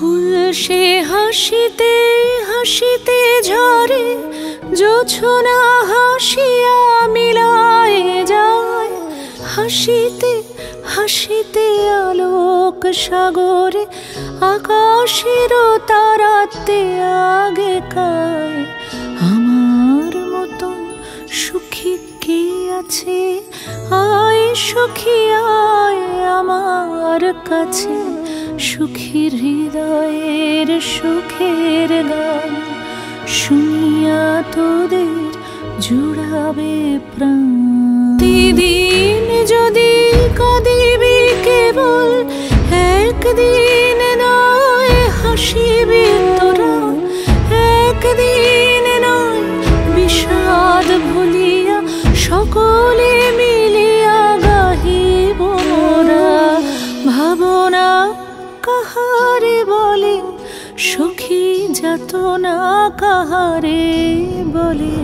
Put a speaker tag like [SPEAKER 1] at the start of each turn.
[SPEAKER 1] ফুল সে হাসিতে হাসিতে ঝরে, জোছনা হাসিয়া মিলায় যায়। হাসিতে হাসিতে আলোক সাগরে, আকাশের তারাতে আগে কায়। আমার মতন সুখী কে আছে? আয় সখী আয় আমার কাছে, সুখীর হৃদয়ের সুখের গান শুনিয়া তোদের জুড়াবে প্রাণ। দিন যদি কাঁদিবি কেবল, একদিন নয় হাসিবি তোরা। একদিন নয় বিষাদ ভুলিয়া, সকলে মিলিয়া গাহিব মোরা। ভাবনা কাহারে বলে, সখী যাতনা কাহারে বলে।